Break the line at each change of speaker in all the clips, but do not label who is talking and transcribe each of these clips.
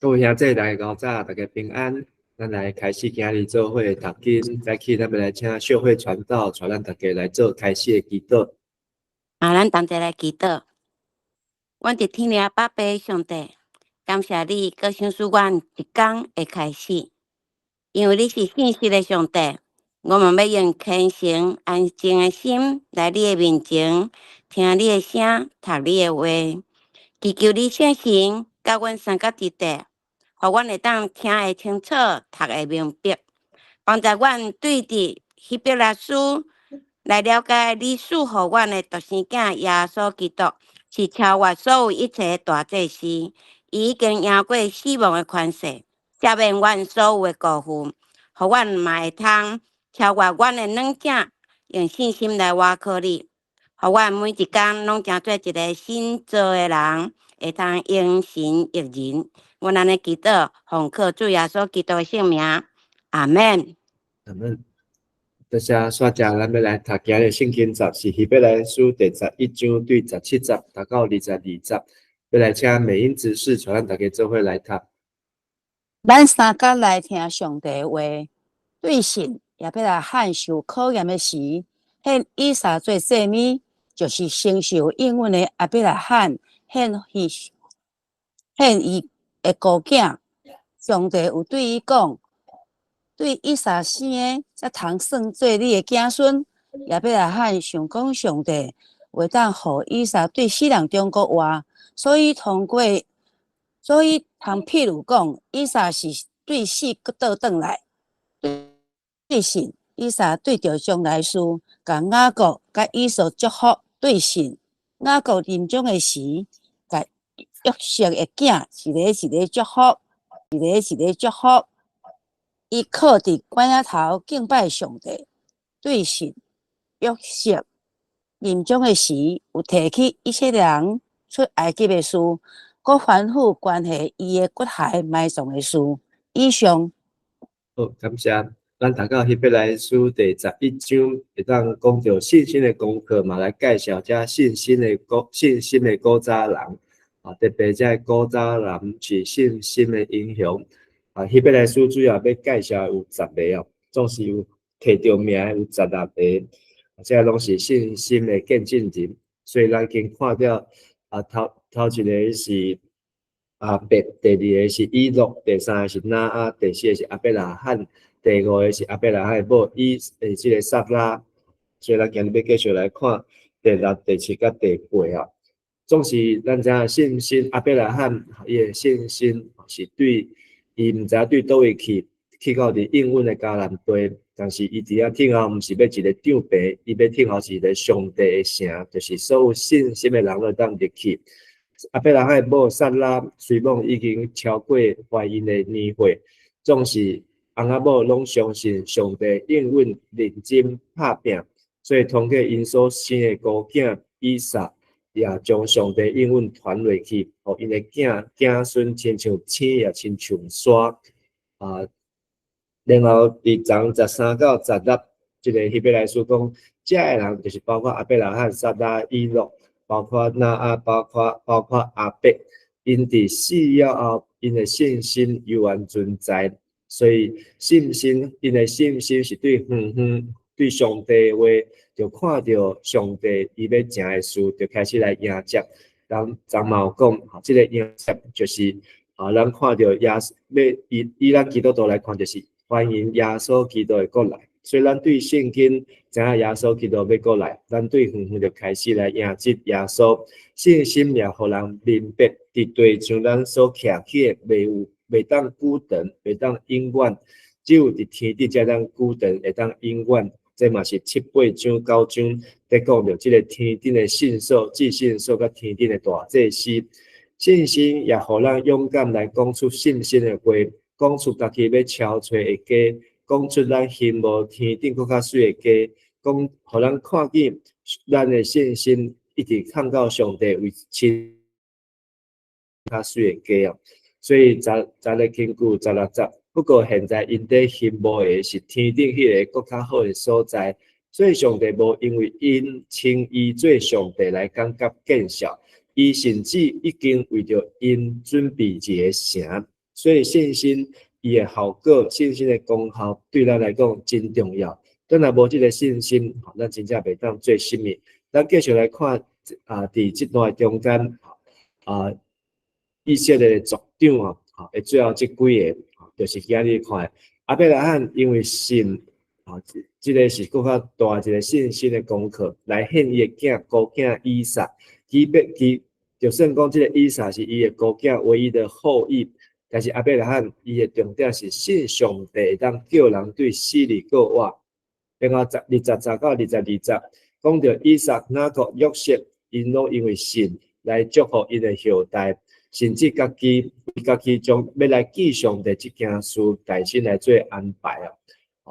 各位兄弟，大家早，大家平安。咱来开始今日做伙读经，早起咱们来请社会传道，带咱大家来做开始的祈祷。
咱同齐来祈祷。阮伫天父爸爸上帝，感谢你，搁赏赐阮一天的开始。因为你是信实的上帝，我们要用虔诚、安静的心来你的面前，听你的声，读你的话，祈求你圣神甲阮三角之地，互阮会当听会清楚，读会明白，帮助阮对伫希伯来书来了解你赐互阮的独生囝耶稣基督是超越所有一切的大祭司，伊已经赢过死亡的权势，赦免阮所有的过犯，互阮嘛会通超越阮的软件，用信心来倚靠你，互阮每一天拢成做一个新造的人，会通应神益人。阮安尼祈祷，奉靠主耶稣基督的圣名，阿门。
阿门。多谢煞正，咱要来读今日圣经集是希伯来书第11章对17节，读到22节。要来请美英执事带咱大家做伙来读。
咱三角来听上帝话，对神也要来喊受考验的时，献以撒做祭物，就是承受应允的，也要来喊献伊的孤囝。上帝有对伊讲，对以撒生的才通算做你的子孙，也要来喊上讲上帝会当互以撒对世人中国话，所以通譬如讲，以撒是对死倒转来，对神，以撒对着将来事，甲雅各甲以扫祝福对神，雅各临终的时，甲约瑟的囝一个祝福，一个祝福。伊靠伫关仔头敬拜上帝，对神。约瑟临终的时，有提起以色列人出埃及的事，搁反复关系伊的骨骸埋葬的事。以上。
好，感谢。咱读到希伯来书第11章，会当讲到信心的功课嘛，来介绍这信心的古早人啊，特别这古早人是信心的英雄啊。希伯来书主要要介绍有10个哦，总是有摕到名有16个，这拢是信心的见证人。所以咱已经看到啊，头一个是阿伯，第2个是以诺，第3个是拿阿，第4个是阿伯拉罕，第5个是阿伯拉罕某这个撒拉。所以咱今日要继续来看第6、第7甲第8啊。总是咱知影信心，阿伯拉罕伊的信心是对伊毋知影对倒位去到伫应允的迦南地，但是伊伫遐听候毋是要一个长辈，伊要听候是一个上帝的城，就是所有信心的人都当入去。阿伯拉罕某撒拉虽讲已经超过怀孕的年岁，总是翁仔某拢相信上帝应允认真拍拼，所以通过因所生的孤囝以撒，也将上帝应允传落去，互因的子孙亲像星也亲像沙啊。然后伫章13到16，这个希伯来书讲，这个人就是包括阿伯拉罕、撒拉、以诺。包括拿阿，包括阿伯，因伫死了后，因的信心犹原存在，所以因的信心是对对上帝话，就看到上帝伊要成的事，就开始来迎接。咱嘛有讲，这个迎接就是咱看到以咱基督徒来看，就是欢迎耶稣基督的过来。所以咱对圣经知影耶稣基督要过来，咱对就开始来迎接耶稣，信心也互人明白，伫地上咱所徛起的袂当久长，袂当永远，只有伫天顶才当久长，会当永远。这嘛是7、8章、9章在讲到这个天顶的信所、至信所甲天顶的大祭司，信心也互咱勇敢来讲出信心的话，讲出家己要超找的家。讲出咱羡慕天顶更较水的家，讲互咱看见咱的信心一直看到上帝为亲较水的家哦。所以咱来根据16节，不过现在因在羡慕的是天顶迄个更较好的所在，所以上帝无因为因称伊做上帝来感觉见笑，伊甚至已经为着因准备一个城。所以信心伊的效果，信心的功效对咱来讲真重要。咱若无这个信心，咱真正袂当做什么。咱继续来看伫这段中间以色列的族长会最后这几个就是今日看亚伯拉罕因为信这个是更较大一个信心的功课，来献伊的囝孤囝以撒。就算讲这个以撒是伊的孤囝唯一的后裔，但是亚伯拉罕伊的重点是信上帝会当叫人对死里过活。然后20到22节讲到以撒、雅各、约瑟，因拢因为信来祝福因的后代，甚至家己将要来记上帝这件事，大心来做安排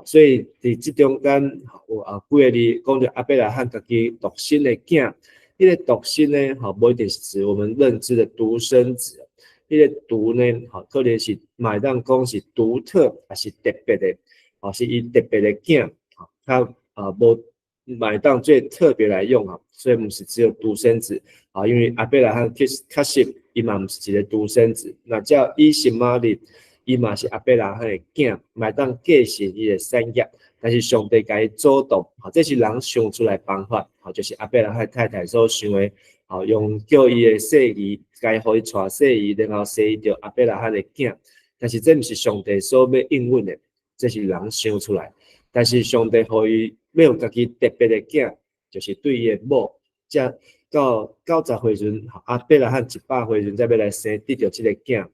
所以伫这中间有几个字讲到亚伯拉罕家己独生的囝，迄个独生呢，不一定是指我们认知的独生子，迄个独呢，可能是买当讲是独特还是特别的，是伊特别的囝，他无买当最特别来用所以不是只有独生子因为亚伯拉罕确实伊嘛不是一个独生子，那叫以实玛利。伊嘛是亚伯拉罕的囝，买当继承伊的产业，但是上帝甲伊主动，这是人想出来方法，就是亚伯拉罕太太所想的，用叫伊的细儿，该互伊带细儿，然后生着亚伯拉罕的囝，但是这不是上帝所要应允的，这是人想出来，但是上帝互伊要有家己特别的囝，就是对伊的某，才到90岁阵，亚伯拉罕100岁阵才要来生得到这个囝。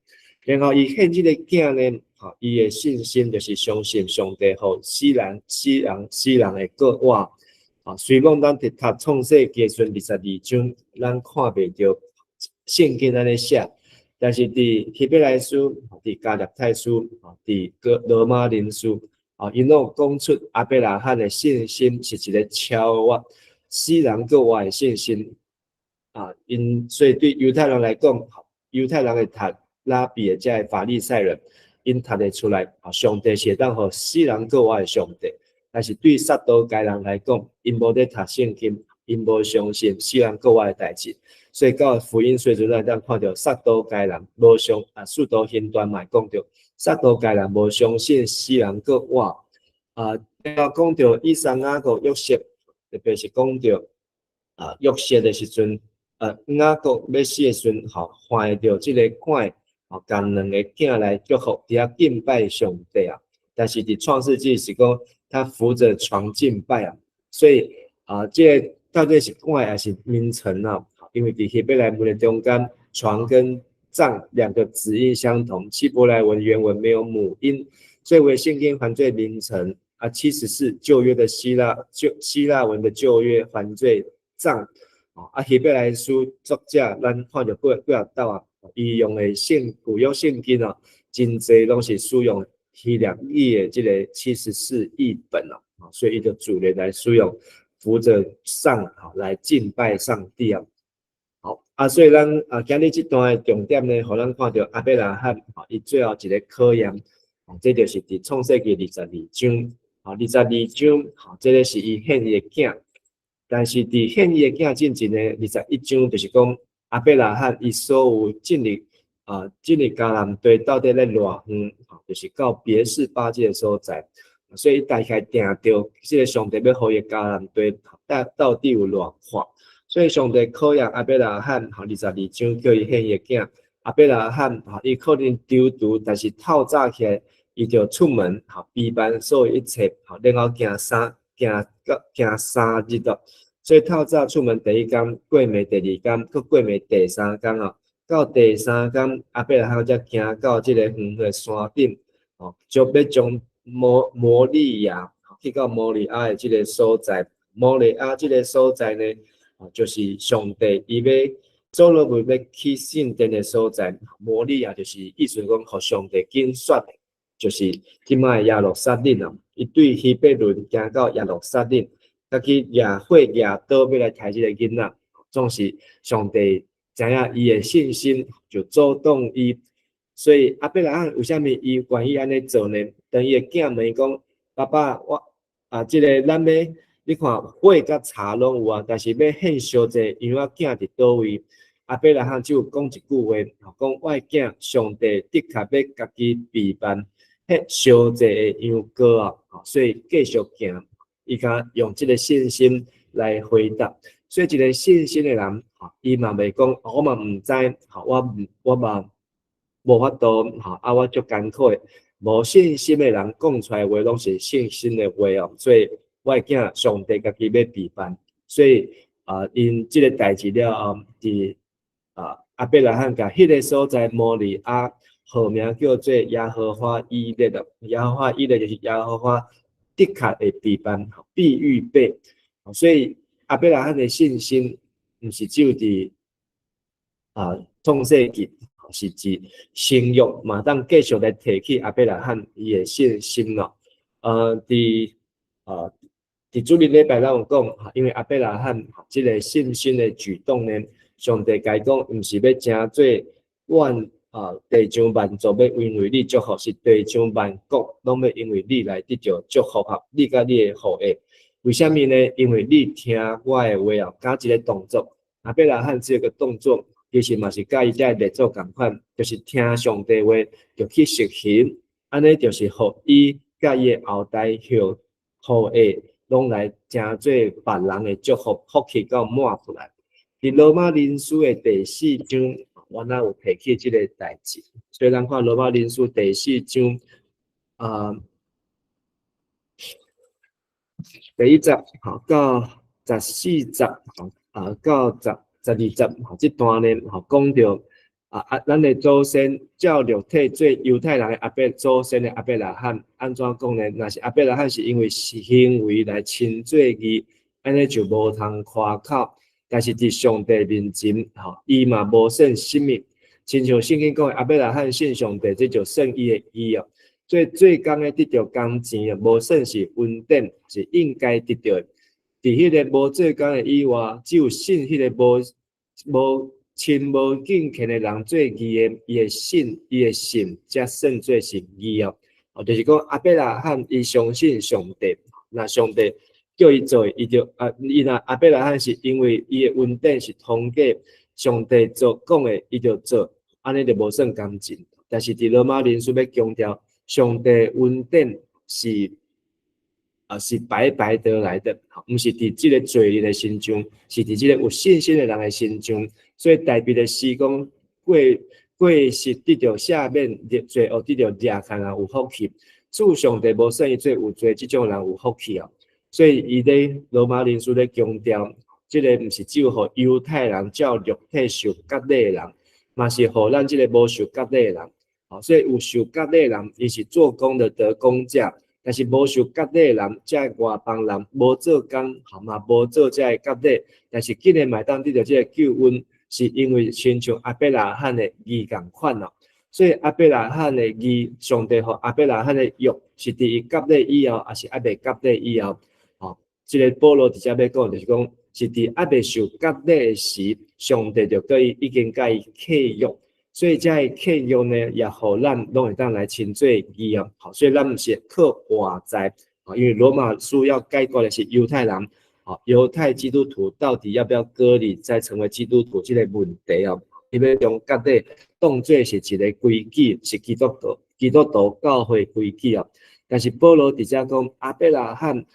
然后伊献这个囝呢，伊的信心就是相信上帝互死人会过活。虽讲咱伫读创世纪22章，咱看袂到圣经安尼写，但是伫希伯来书、伫加勒泰书、伫罗马人书，因拢讲出亚伯拉罕的信心是一个超越死人过活的信心。所以对犹太人来讲，犹太人会读拉比的这法利赛人，因读得出来，上帝是当互死人过活的上帝。但是对撒都该人来讲，因无在读圣经，因无相信死人过活的代志，所以到福音书阵咱看到撒都该人无相使徒行传嘛讲到撒都该人无相信死人过活。然后讲到以撒、雅各、约瑟，特别是讲到约瑟的时阵，雅各要死的时阵，怀着这个款。将两个囝来祝福，伫遐敬拜上帝但是伫创世纪是讲他扶着床敬拜所以这个到底是怪还是名称因为伫希伯来文的中间，床跟帐两个子音相同，希伯来文原文没有母音，所以为圣经犯罪名称74旧约的希腊文的旧约犯罪帐希伯来书作者咱看着几啊道伊用的古约圣经真侪拢是使用希腊语的这个74译本所以伊就主力来使用扶着上来敬拜上帝所以咱今日这段的重点呢，互咱看到亚伯拉罕伊最后一个考验这就是伫创世纪22章22章这个是伊献伊的囝，但是伫献伊的囝之前呢21章就是讲亚伯拉罕伊所有进入迦南地到底咧偌远就是到别是巴这个所在，所以大概定着这个上帝要互伊迦南地到底有偌宽，所以上帝考验亚伯拉罕22章叫伊献伊的囝，亚伯拉罕伊可能丢毒，但是透早起来伊就出门备办所有一切然后行3日所以透早出门第一天，过暝第二天，搁过暝第三天到第三天，亚伯拉罕才行到这个远的山顶就要将摩利亚去到摩利亚的这个所在。摩利亚这个所在呢，就是上帝伊要所罗门要起圣殿的所在。摩利亚就是意思讲，互上帝拣选的，就是即摆耶路撒冷伊对希伯伦行到耶路撒冷。家己亚刀要来抬这个囡仔，总是上帝知影伊的信心，就主动伊。所以亚伯拉罕为虾米伊愿意安尼做呢？等伊的囝问讲：爸爸，我这个咱要你看火甲茶拢有但是要献烧者，因为囝伫倒位？阿伯拉罕就讲一句话，讲我囝上帝的确要家己备办迄烧祭的羊羔啊，所以继续行，伊甲用这个信心来回答。所以一个信心的人，伊嘛袂讲，我嘛唔知，我嘛无法度，我足艰苦的。无信心的人讲出来的话，拢是信心的话哦。所以我的囝上帝家己要备办，所以因这个代志了后，伫阿伯拉罕甲迄个所在摩利亚，号名叫做耶和华以勒的，耶和华以勒就是耶和华的确会备办，必预备。所以阿伯拉罕的信心，毋是只有伫创世纪。是指生育嘛，当继续来提起阿伯拉罕伊的信心咯。伫主日礼拜咱有讲，因为阿伯拉罕这个信心的举动呢，上帝甲伊讲，毋是要成做阮地上万族要因为你祝福，是地上万国拢要因为你来得到祝福哈，你甲你的后裔。为虾米呢？因为你听我的话哦，加一个动作，阿伯拉罕这个动作。其实嘛是甲伊遮列祖共款，就是听上帝话，就去实行，安尼就是互伊甲伊的后代后裔拢来成做别人的祝福，福气到满出来。伫罗马人书的第4章，我哪有提起这个代志？所以咱看罗马人书第4章，第1节到14节，到12节，这段呢，讲到咱的祖先照肉体做犹太人的祖先的阿伯拉罕，安怎讲呢？若是阿伯拉罕是因为行为来称做义，安尼就无通夸口。但是伫上帝面前，伊嘛无算什么。亲像圣经讲的，阿伯拉罕信上帝，这就算伊的义哦。所以最终的得到工钱，无算是恩典，是应该得到的。伫迄个无做工的以外，只有信迄个无亲无敬虔的人做义的，伊的信才算做是义哦。就是讲阿伯拉罕伊相信上帝，那上帝叫伊做，伊就伊若阿伯拉罕是因为伊的恩典是通过上帝做讲的，伊就做，安尼就无算工钱。但是伫罗马人书要强调，上帝恩典是白白得来的，毋是伫即个罪人的心中，是伫即个有信心的人的心中。所以代表的是讲，过是得到赦免罪恶，得到掠看人有福气。主上帝无算伊做有罪即种人有福气啊。所以伊咧罗马人书咧强调，即个毋是只有互犹太人照肉体受割礼的人，嘛是互咱即个无受割礼的人。所以有受割礼的人，伊是做工的得工价。但是无受割礼的人，遮外邦人无做工，嘛无做遮个割礼，但是竟然嘛当得到这个救恩，是因为亲像阿伯拉罕的义共款咯。所以阿伯拉罕的义，上帝和阿伯拉罕的约，是伫伊割礼以后，还是还未割礼以后？这个保罗直接要讲，就是讲，是伫还未受割礼的时，上帝就甲伊已经甲伊契约。所以这个契约呢，也互咱拢会当来称做义啊。所以咱毋是靠外在，因为罗马书要概括的是犹太人，犹太基督徒到底要不要割礼再成为基督徒这个问题啊？因为将割礼当作是一个规矩，是基督徒教会规矩啊。但是保罗直接讲阿伯拉罕，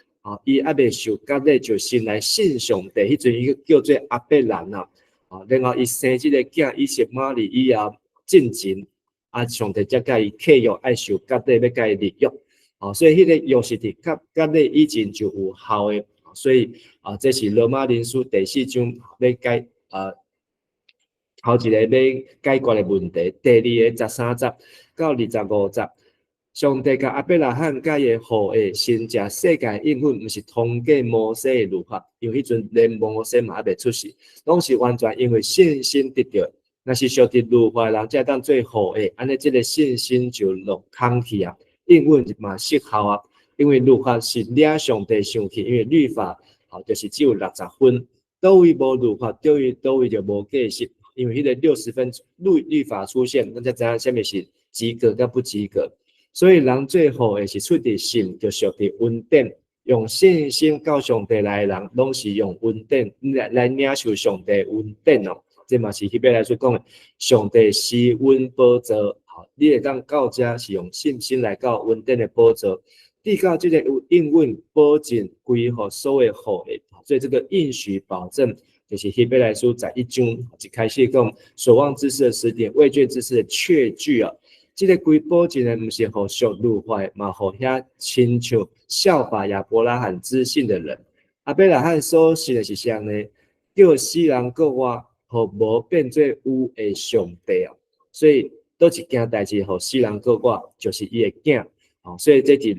伊还未受割礼就先来信上帝，迄阵伊叫做阿伯兰啊。然后伊生这个囝以实玛利以后进前，上帝才甲伊契约爱受割礼，要甲伊立约。所以迄个约是伫割礼以前就有效的。所以这是罗马人书第4章要头一个要解决的问题。第2个13节到25节。上帝甲阿伯拉罕甲伊后裔先食世界应允，毋是通过摩西的律法，因为迄阵连摩西嘛还未出世，拢是完全因为信心得到。若是属于律法人，才当做后裔，安尼这个信心就落空去啊，应允嘛失效啊。因为律法是领上帝生气，因为律法就是只有60分，倒位无律法，倒位就无计实。因为迄个60分律法出现，咱才知影啥物是及格甲不及格。所以人最后的是出于信，就属于恩典。用信心到上帝来的人，拢是用恩典来领受上帝恩典哦。这嘛是希伯来书讲的，上帝施温保助，你会当到遮是用信心来到稳定的保助，递到这个有应允保证归乎所有好的，所以这个应许保证就是希伯来书11章一开始讲所望之事的实点，未见之事的确据啊。这个规保证呢，不是互属路坏，嘛互遐亲像效法亚伯拉罕之信的人。亚伯拉罕所信的是啥呢？叫死人国活，互无变做有的上帝啊。所以倒一件代志，互死人国活，就是伊的囝。所以这是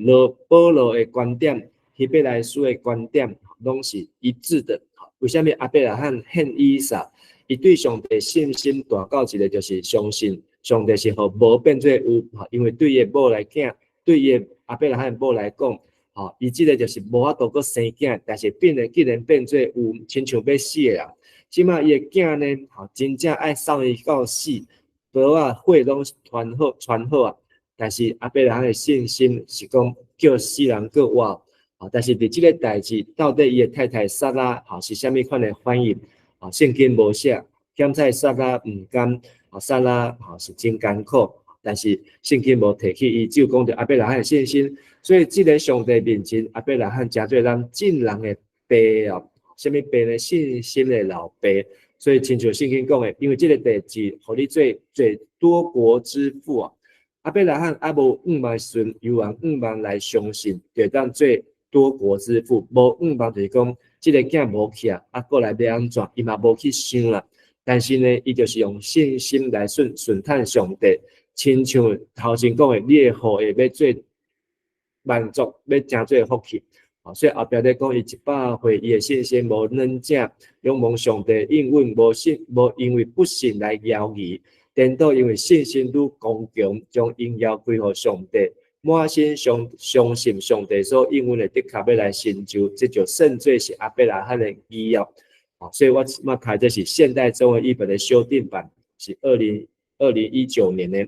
保罗的观点，希伯来书的观点，拢是一致的。为什么亚伯拉罕恨以撒？伊对上帝信心大到一个就是相信。上帝是互无变做有，因为对伊某来囝，对伊亚伯拉罕某来讲，伊即个就是无法度搁生囝，但是既然变做有，亲像要死的人，即马伊的囝呢，真正爱送伊到死，无啊血拢传好啊。但是亚伯拉罕的信心是讲叫死人搁活，但是伫即个代志，到底伊的太太撒拉，是啥物款的反应？圣经无写，检在撒拉毋甘。撒拉是真艰苦，但是圣经无提起，伊只有讲到亚伯拉罕的信心，所以这个上帝面前，亚伯拉罕真做咱正人的爸啊，什么爸呢？信心的老爸。所以亲像圣经讲的，因为这个代志，互你做多国之父啊。亚伯拉罕还无5万顺犹王5万来相信，就当做多国之父。无5万就是讲，这个囝无去啊，过来要安怎？伊嘛无去想啦。但是呢，伊就是用信心来顺探上帝，亲像头前讲的，你的好会要做满足，要真做福气。所以后壁咧讲，伊100岁，伊的信心无软正，仰望上帝应允，无因为不信来摇疑，颠倒因为信心愈刚强，将应邀归乎上帝，满心相信上帝所应允的，的确要来成就，这就算做是亚伯拉罕的基业。所以我睇这是现代中文译本的修订版，是2019年的。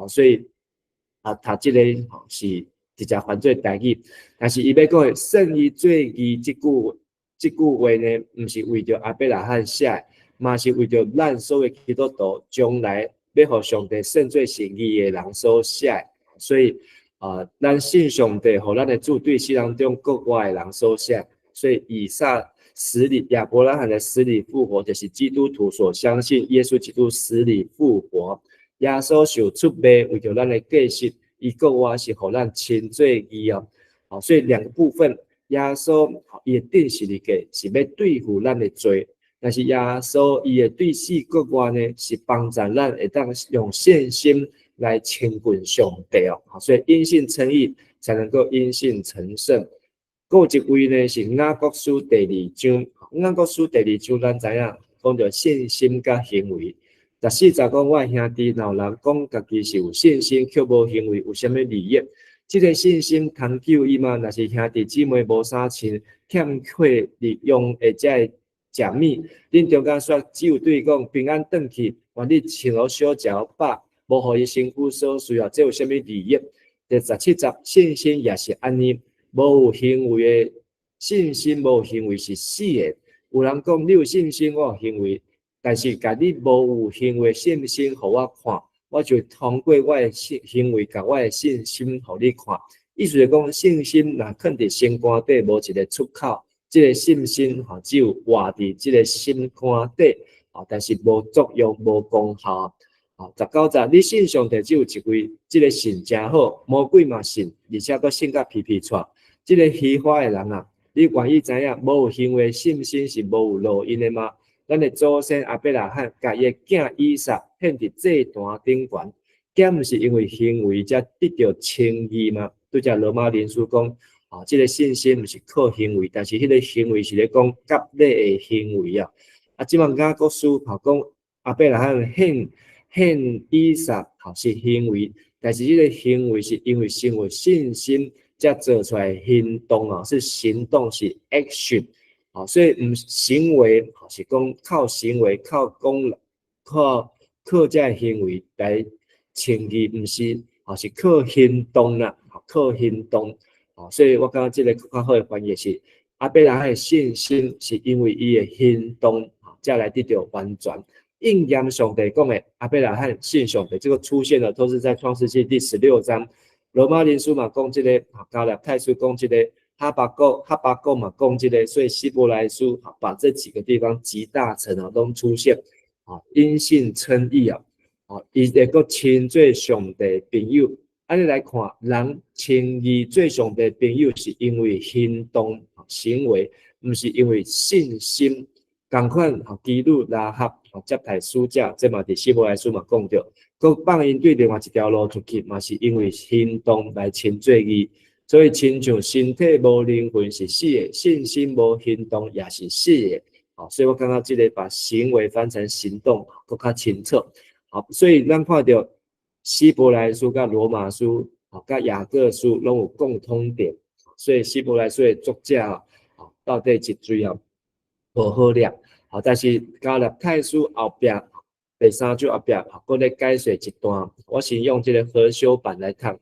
所以读这个是直接翻做台语，但是伊要讲圣于最义这句话呢，不是为着亚伯拉罕写，嘛是为着咱所有基督徒将来要互上帝圣做成义的人所写。所以咱信上帝，互咱的主对世人中各外的人所写。所以以撒亚伯拉罕的死里复活，就是基督徒所相信耶稣基督死里复活。耶稣受出卖，为着咱的继续，伊个话是互咱亲做义啊。所以2个部分，耶稣伊的定死里个是要对付咱的罪，但是耶稣伊的对死个话呢，是帮助咱会当用信心来亲近上帝哦。所以因信称义，才能够因信成圣。有一位呢是雅各书第2章，雅各书第2章咱知影讲到信心甲行为。14节讲我兄弟老人讲家己是有信心，却无行为，有啥物利益？这个信心通救伊嘛？若是兄弟姊妹无啥亲，欠缺利用会遮食米，恁中间说只有对讲平安转去，愿你穿好小食饱，无互伊身躯所需要，这有啥物利益？第17节信心也是安尼。无有行为的信心，无有行为是死的。有人讲你有信心，我有行为，但是甲你无有行为信心，互我看，我就通过我的行为，甲我的信心，互你看。意思是讲，信心若囥伫心肝底，无一个出口，这个信心只有活伫这个心肝底，但是无作用，无功效。19节，你信上帝只有一位，这个信真好，魔鬼嘛信，而且佫信甲皮皮喘。这个虚华的人啊，你愿意知影无有行为信心是无有路因的吗？咱的祖先亚伯拉罕甲伊的囝以撒献伫祭坛顶悬，敢毋是因为行为才得到称义吗？对只罗马人书讲，这个信心毋是靠行为，但是迄个行为是咧讲甲礼的行为啊。即满雅各书讲亚伯拉罕献以撒是行为，但是迄个行为是因为生有信心。才做出来行动是行动是 action 所以行为是讲靠行为靠功劳靠这行为来称义，不是是靠行动啦，靠行动所以我感觉这个较好的翻译是亚伯拉罕的信心是因为伊的行动才来得到完全。应验上帝讲的亚伯拉罕信上帝，这个出现了都是在创世纪第16章。罗马人书嘛讲这个，加拉太书讲这个，哈巴谷嘛讲这个，所以希伯来书把这几个地方集大成都出现因信称义伊会个亲做上帝朋友。按你来看，人称义做上帝朋友是因为行动行为，不是因为信心。同款基督拉合接待使者，这嘛伫希伯来书嘛讲到，佮放因对另外一条路出去，嘛是因为行动来称做义。所以亲像身体无灵魂是死的，信心无行动也是死的。所以我刚刚这个把行为翻成行动，更较清楚。所以咱看到希伯来书甲罗马书甲雅各书拢有共通点，所以希伯来书的作者到底一水无好念。但是加拉太书后壁第3章后壁搁咧解说一段，我先用这个和修版来看。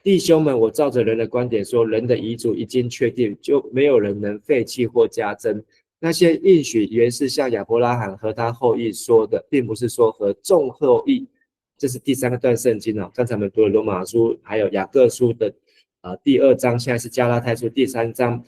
弟兄们，我照着人的观点说，人的遗嘱已经确定，就没有人能废弃或加增。那些应许原是向亚伯拉罕和他后裔说的，并不是说和众后裔。这是第3个段圣经刚才我们读了罗马书还有雅各书的第2章，现在是加拉太书第3章。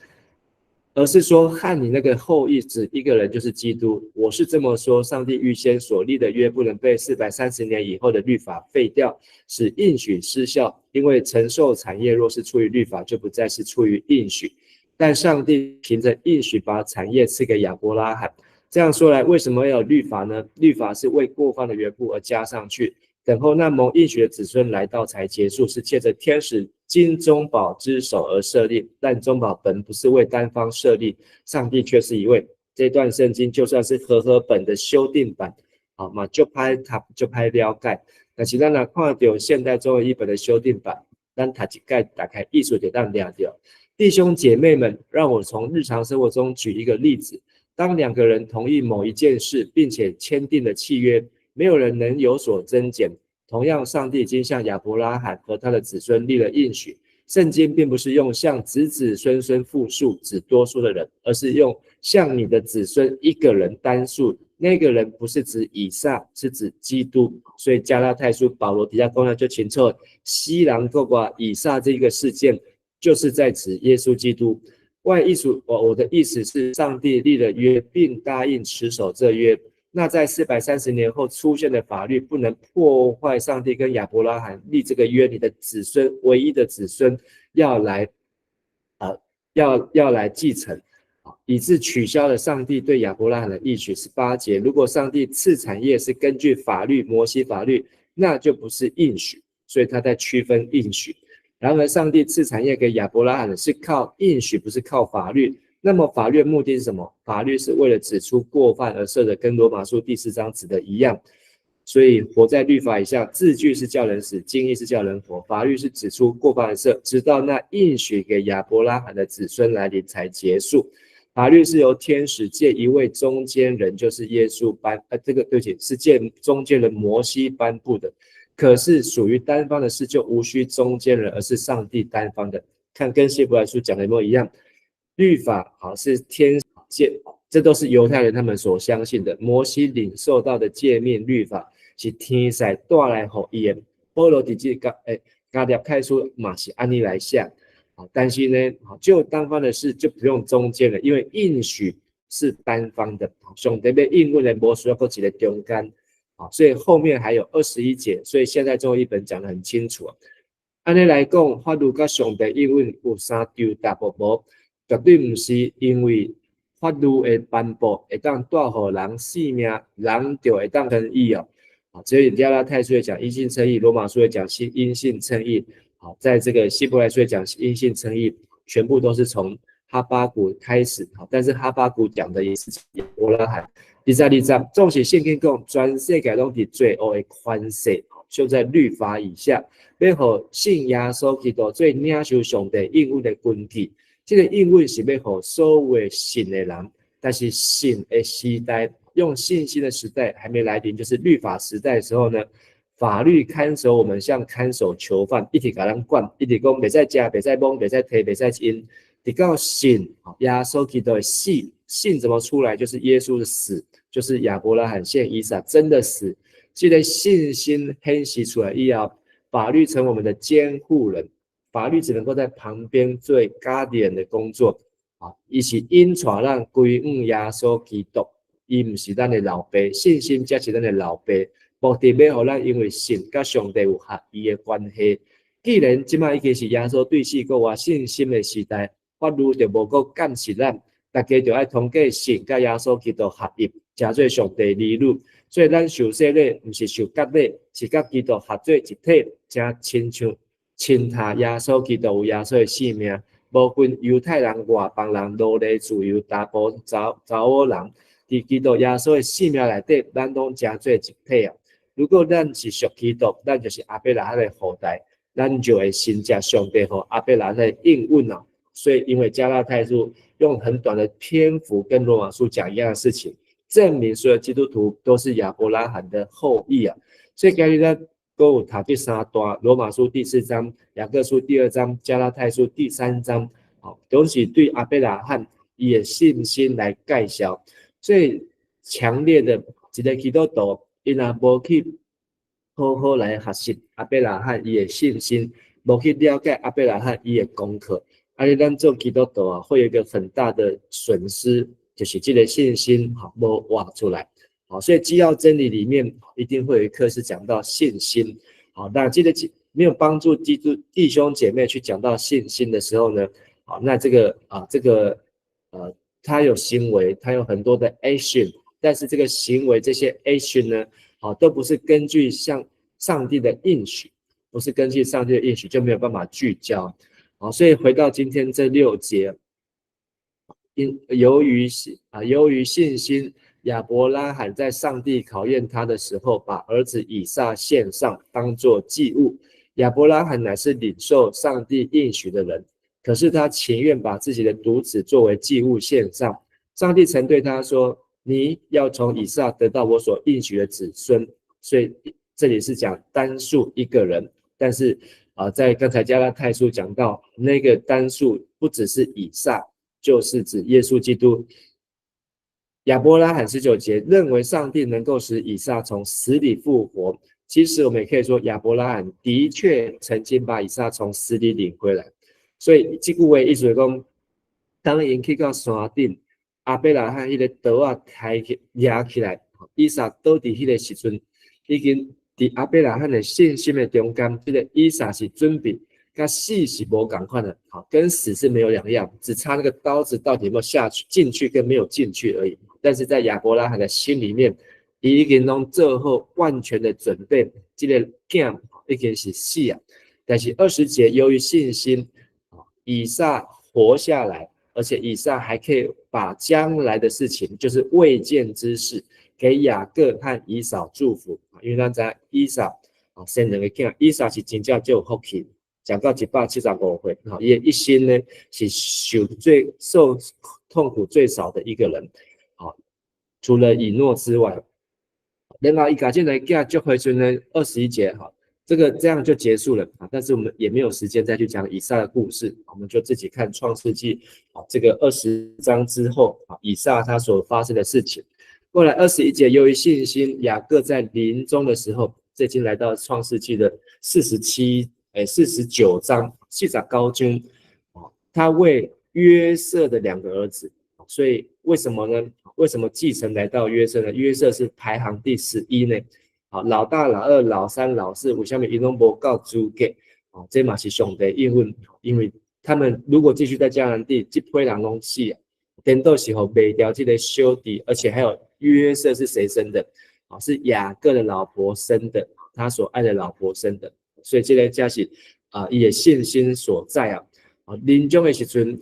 而是说和你那个后裔指一个人，就是基督。我是这么说，上帝预先所立的约不能被430年以后的律法废掉，使应许失效。因为承受产业若是出于律法，就不再是出于应许。但上帝凭着应许把产业赐给亚伯拉罕。这样说来，为什么要有律法呢？律法是为过犯的缘故而加上去，等候那蒙应许的子孙来到才结束，是借着天使经中保之手而设立，但中保本不是为单方设立，上帝却是一位。这段圣经就算是和本的修订版嘛，就拍了解。但是咱若看到现代中文译本的修订版，咱读一解打开艺术就当了解。弟兄姐妹们，让我从日常生活中举一个例子。当2个人同意某一件事，并且签订了契约，没有人能有所增减。同样，上帝已经向亚伯拉罕和他的子孙立了应许。圣经并不是用向子子孙孙复数指多数的人，而是用向你的子孙一个人单数。那个人不是指以撒，是指基督。所以加拉太书保罗底下讲就清楚，西郎透过以撒这个事件，就是在指耶稣基督。我的意思是，上帝立了约，并答应持守这约。那在430年后出现的法律不能破坏上帝跟亚伯拉罕立这个约，你的子孙唯一的子孙要来继承，以致取消了上帝对亚伯拉罕的应许。18节，如果上帝赐产业是根据法律摩西法律，那就不是应许，所以他在区分应许。然而上帝赐产业给亚伯拉罕的是靠应许，不是靠法律。那么法律的目的是什么？法律是为了指出过犯而设的，跟罗马书第4章指的一样。所以活在律法以下，字句是叫人死，经义是叫人活。法律是指出过犯而设，直到那应许给亚伯拉罕的子孙来临才结束。法律是由天使借一位中间人，就是耶稣对不起，是借中间人摩西颁布的。可是属于单方的事就无需中间人，而是上帝单方的。看跟希伯来书讲的有没有一样？律法是天借，这都是犹太人他们所相信的。摩西领受到的诫命律法是天使带来给他的。保罗在这加拉太书也是按呢来写。但是呢，就单方的事就不用中间了，因为应许是单方的，上帝要应允的没需要搁一个中间。所以后面还有21节，所以现在中文译本讲得很清楚。按呢来讲，法律跟上帝应允有啥丢大不无？绝对不是因为法律的颁布会当带给人性命，人就会当称义所以加拉太书也讲因信称义，罗马书也讲因信称义。在这个希伯来书也讲因信称义，全部都是从哈巴谷开始。但是哈巴谷讲的也是亚伯拉罕。第二章，纵使圣经讲全世界都是罪恶的宽赦，就在律法以下，要让信耶稣基督做领受上帝应允的根基。这个应允是要让所有的信的人，但是信的时代，用信心的时代还没来临，就是律法时代的时候呢，法律看守我们像看守囚犯，一直给人管，一直讲别再加，别再蒙，别再提，别再因。直到信耶稣基督的信怎么出来？就是耶稣的死，就是亚伯拉罕献以撒真的死，这个信心显示出来以后，法律成我们的监护人，法律只能够在旁边做 guardian 的工作啊，伊是引带咱归向耶稣基督，伊不是咱的老爸，信心才是咱的老爸，目的要让咱因为信甲上帝有合一的关系。既然即摆已经是耶稣对死过活信心的时代，法律就无够监视咱，大家就要通过信甲耶稣基督合一，成做上帝儿女。所以咱受洗礼不是受割礼，是甲基督合做一体，才亲像亲他耶稣基督有耶稣的性命，无分犹太人、外邦人、奴隶、自由、查甫、查某人，伫基督耶稣的性命内底，咱拢成做一体啊。如果咱是属基督，咱就是亚伯拉罕的后代。咱就会信藉上帝和亚伯拉罕的应允啊，所以因为加拉太书用很短的篇幅跟罗马书讲一样的事情，证明所有基督徒都是亚伯拉罕的后裔啊。所以今日咱都有读第三段，罗马书第4章、雅各书第2章、加拉太书第3章，都是对亚伯拉罕伊的信心来介绍。最强烈的一个基督徒，伊若无去好好来学习亚伯拉罕伊的信心，无去了解亚伯拉罕伊的功课，而且咱做基督徒啊，会有一个很大的损失，就是这个信心无挖出来。好，所以基要真理里面一定会有一课是讲到信心。好，那这个没有帮助弟兄姐妹去讲到信心的时候呢，好，那这个他有行为，他有很多的 action， 但是这个行为这些 action 呢，好，都不是根据像上帝的应许，不是根据上帝的应许，就没有办法聚焦。好，所以回到今天这6节，由于信心，亚伯拉罕在上帝考验他的时候，把儿子以撒献上，当作祭物。亚伯拉罕乃是领受上帝应许的人，可是他情愿把自己的独子作为祭物献上。上帝曾对他说，你要从以撒得到我所应许的子孙。所以这里是讲单数一个人，但是在刚才加拉太书讲到那个单数不只是以撒，就是指耶稣基督。亚伯拉罕19节认为上帝能够使以撒从死里复活，其实我们也可以说亚伯拉罕的确曾经把以撒从死里领回来。所以这句话意思是说，当因去到山顶，亚伯拉罕那个刀啊抬起压起来，以撒倒伫那个时阵已经在亚伯拉罕的信心的中间，这个以撒是准备跟死是无同款的，跟死是没有两样，只差那个刀子到底有没有下去进去跟没有进去而已。但是在亚伯拉罕的心里面，他已经拢做好万全的准备，这个囝已经是死啊。但是20节由于信心，以撒活下来，而且以撒还可以把将来的事情，就是未见之事，给雅各和以扫祝福。因为咱知以撒生2个囝，以撒是真正就有福气，讲到175岁，伊的一生呢是受痛苦最少的一个人。除了以诺之外，然后伊家这个囝就回去呢21节，这样就结束了。但是我们也没有时间再去讲以撒的故事，我们就自己看创世纪这个20章之后以撒他所发生的事情。后来21节，由于信心，雅各在临终的时候，这已经来到创世纪的49章49章，他为约瑟的2个儿子。所以为什么呢？为什么继承来到约瑟呢？约瑟是排行第11呢。老大、老二、老三、老四，为什么他们没告主给？这嘛是上帝应允，因为他们如果继续在迦南地，这批人拢死啊，等到时候卖掉这个小弟，而且还有约瑟是谁生的？是雅各的老婆生的，他所爱的老婆生的。所以这个才是伊的信心所在啊。临终的时阵，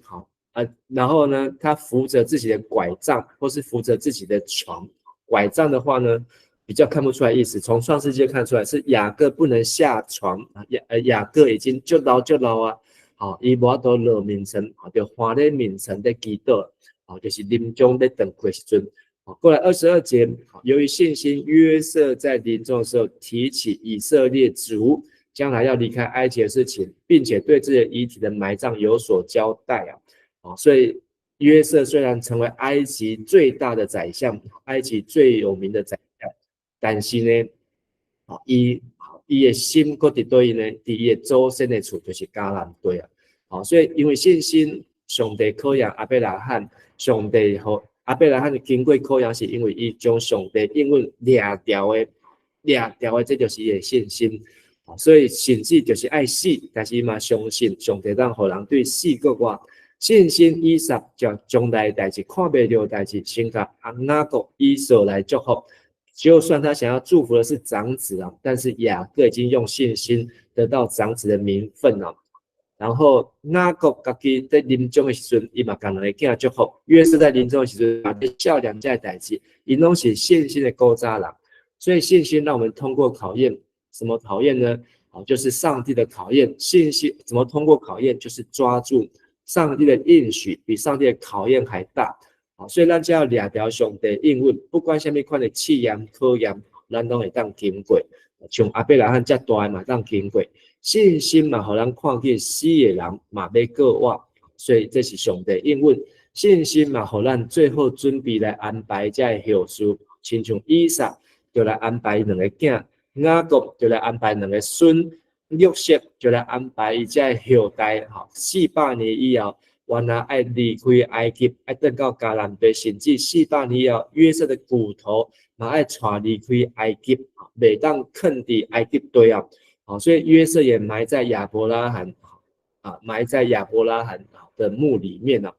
然后呢，他扶着自己的拐杖，或是扶着自己的床。拐杖的话呢，比较看不出来意思。从创世纪看出来是雅各不能下床，雅各已经就老啊，伊无法度落眠床，就花在眠床在祈祷，就是临终在等的时阵。过来22节，由于信心，约瑟在临终的时候提起以色列族将来要离开埃及的事情，并且对自己的遗体的埋葬有所交代啊。所以约瑟虽然成为埃及最大的宰相，埃及最有名的宰相，但是呢，伊的心搁伫对呢，伫伊的祖先的厝就是迦南地啊。所以因为信心，上帝考验亚伯拉罕，上帝和亚伯拉罕经过考验，是因为伊将上帝应允掠掉的，这就是伊的信心。所以甚至就是爱死，但是伊嘛相信上帝当互人对死搁活。信心以撒将来的代志看不到的代志，先甲雅各、以扫来祝福。就算他想要祝福的是长子啊，但是雅各已经用信心得到长子的名分了。然后雅各家己在临终的时阵，伊嘛甲两个囝祝福。约瑟在临终的时阵，嘛在笑两件代志，伊拢是信心的古早人。所以信心让我们通过考验。什么考验呢？就是上帝的考验。信心怎么通过考验？就是抓住上帝的应许，比上帝的考验还大。所以咱只要掠条上帝应允，不管什么款的试验、考验，咱拢会当经过。像亚伯拉罕遮大嘛当经过，信心嘛，互咱看见死的人嘛要过活，所以这是上帝应允。信心嘛，互咱最后准备来安排遮的后事，亲像以撒就来安排两个囝。雅各就来安排两个孙，约瑟就来安排伊遮后代，400年以后，原来爱离开埃及，爱登到迦南地，甚至400年以后，约瑟的骨头嘛爱带离开埃及，袂当囥伫埃及地啊。所以约瑟也埋在亚伯拉罕的墓里面了。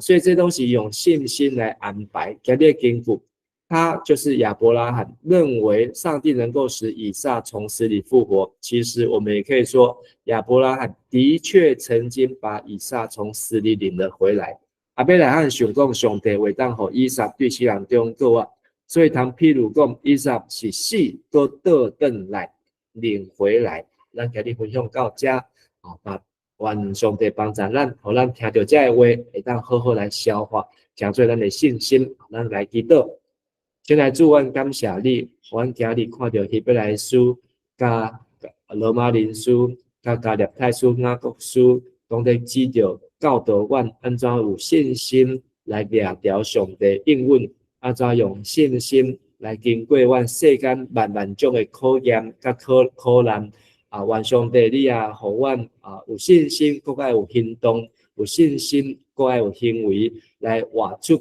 所以这东西用信心来安排，今日经过。他就是亚伯拉罕认为上帝能够使以撒从死里复活，其实我们也可以说亚伯拉罕的确曾经把以撒从死里领了回来。亚伯拉罕想讲上帝会当予以撒对世人中过活，所以通譬如讲以撒是死都倒转来领回来。咱今日分享到这，愿上帝帮助咱，予咱听到这个话会当好好来消化，讲出咱的信心，咱来祈祷。先来主，阮感谢你，阮今日看到希伯来书、甲罗马人书、甲加勒太书、雅各书，拢在指着教导阮安怎有信心来掠条上帝应允，安怎用信心来经过阮世间万万种的考验甲考难。愿上帝你也互阮有信心，搁爱有行动，有信心，搁爱有行为来活出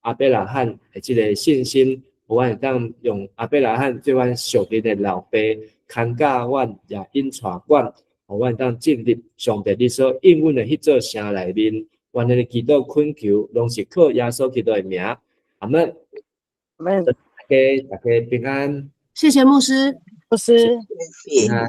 亚伯拉罕的这个信心。我会当用亚伯拉罕做阮属灵的老爸，看教阮也引带阮，我会当进入上帝你所应允的迄座城内面。愿你的祈祷恳求，拢是靠耶稣基督的名。阿门。
阿门。
大家平安。
谢谢牧师。
牧师。
平安。